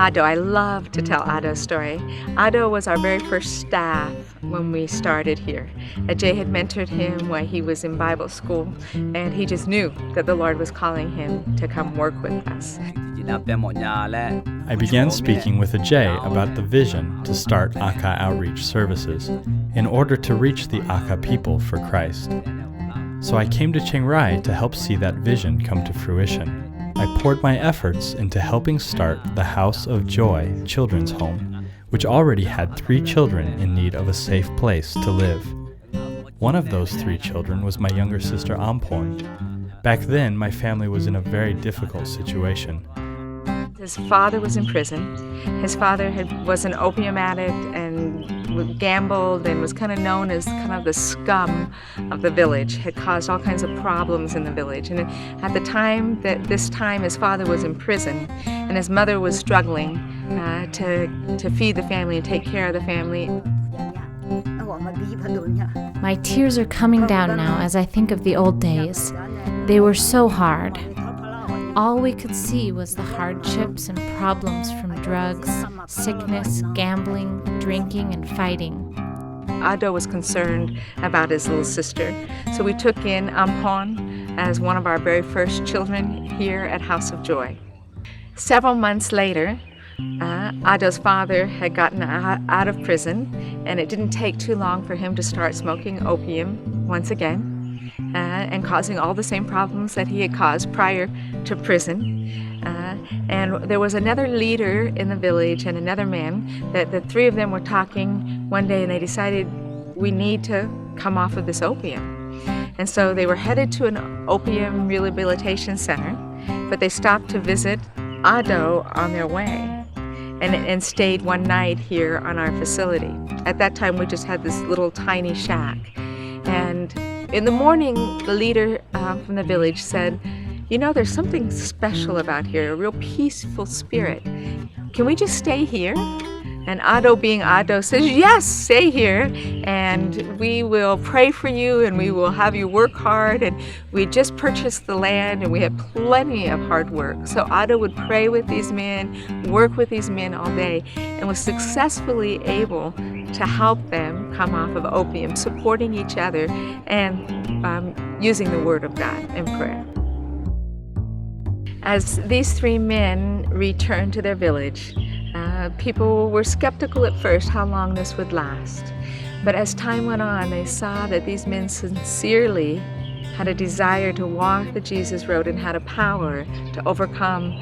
Ado. I love to tell Ado's story. Ado was our very first staff when we started here. Jay had mentored him while he was in Bible school, and he just knew that the Lord was calling him to come work with us. I began speaking with Ajay about the vision to start Aka outreach services in order to reach the Aka people for Christ. So I came to Chiang Rai to help see that vision come to fruition. I poured my efforts into helping start the House of Joy Children's Home, which already had 3 children in need of a safe place to live. One of those 3 children was my younger sister Amporn. Back then, my family was in a very difficult situation. His father was in prison. His father was an opium addict and gambled and was kind of known as kind of the scum of the village, had caused all kinds of problems in the village. And at the time his father was in prison and his mother was struggling to feed the family and take care of the family. My tears are coming down now as I think of the old days. They were so hard. All we could see was the hardships and problems from drugs, sickness, gambling, drinking, and fighting. Ado was concerned about his little sister, so we took in Ampon as one of our very first children here at House of Joy. Several months later, Ado's father had gotten out of prison, and it didn't take too long for him to start smoking opium once again. And causing all the same problems that he had caused prior to prison. And there was another leader in the village and another man that the 3 of them were talking one day, and they decided we need to come off of this opium. And so they were headed to an opium rehabilitation center, but they stopped to visit Ado on their way and stayed one night here on our facility. At that time, we just had this little tiny shack. And in the morning, the leader from the village said, "You know, there's something special about here, a real peaceful spirit. Can we just stay here?" And Ado, being Ado, says, "Yes, stay here, and we will pray for you, and we will have you work hard." And we just purchased the land, and we had plenty of hard work. So Ado would pray with these men, work with these men all day, and was successfully able to help them come off of opium, supporting each other and using the Word of God in prayer. As these 3 men returned to their village, people were skeptical at first how long this would last. But as time went on, they saw that these men sincerely had a desire to walk the Jesus road and had a power to overcome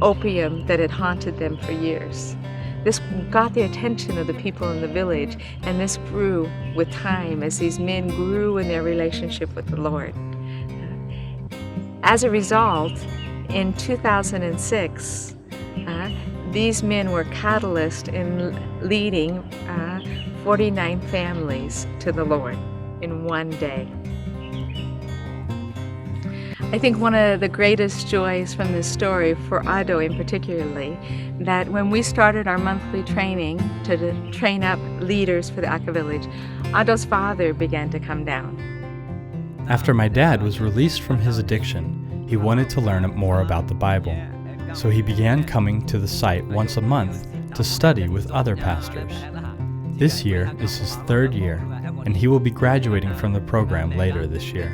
opium that had haunted them for years. This got the attention of the people in the village, and this grew with time as these men grew in their relationship with the Lord. As a result, in 2006, these men were catalyst in leading 49 families to the Lord in one day. I think one of the greatest joys from this story, for Ado in particularly, that when we started our monthly training to train up leaders for the Aka village, Ado's father began to come down. After my dad was released from his addiction, he wanted to learn more about the Bible. So he began coming to the site once a month to study with other pastors. This year is his 3rd year, and he will be graduating from the program later this year.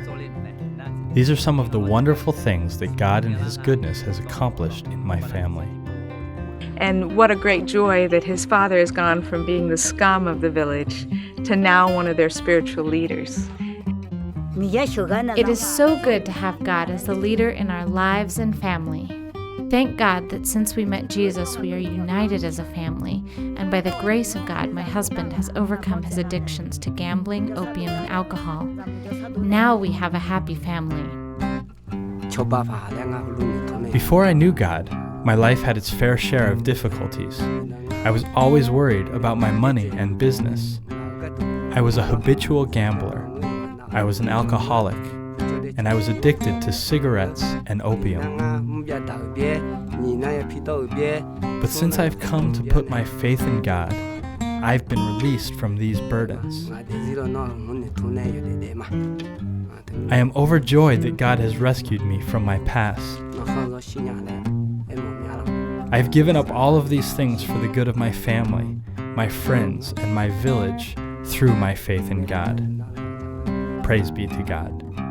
These are some of the wonderful things that God in His goodness has accomplished in my family. And what a great joy that his father has gone from being the scum of the village to now one of their spiritual leaders. It is so good to have God as the leader in our lives and family. Thank God that since we met Jesus, we are united as a family, and by the grace of God, my husband has overcome his addictions to gambling, opium, and alcohol. Now we have a happy family. Before I knew God, my life had its fair share of difficulties. I was always worried about my money and business. I was a habitual gambler. I was an alcoholic, and I was addicted to cigarettes and opium. But since I've come to put my faith in God, I've been released from these burdens. I am overjoyed that God has rescued me from my past. I've given up all of these things for the good of my family, my friends, and my village through my faith in God. Praise be to God.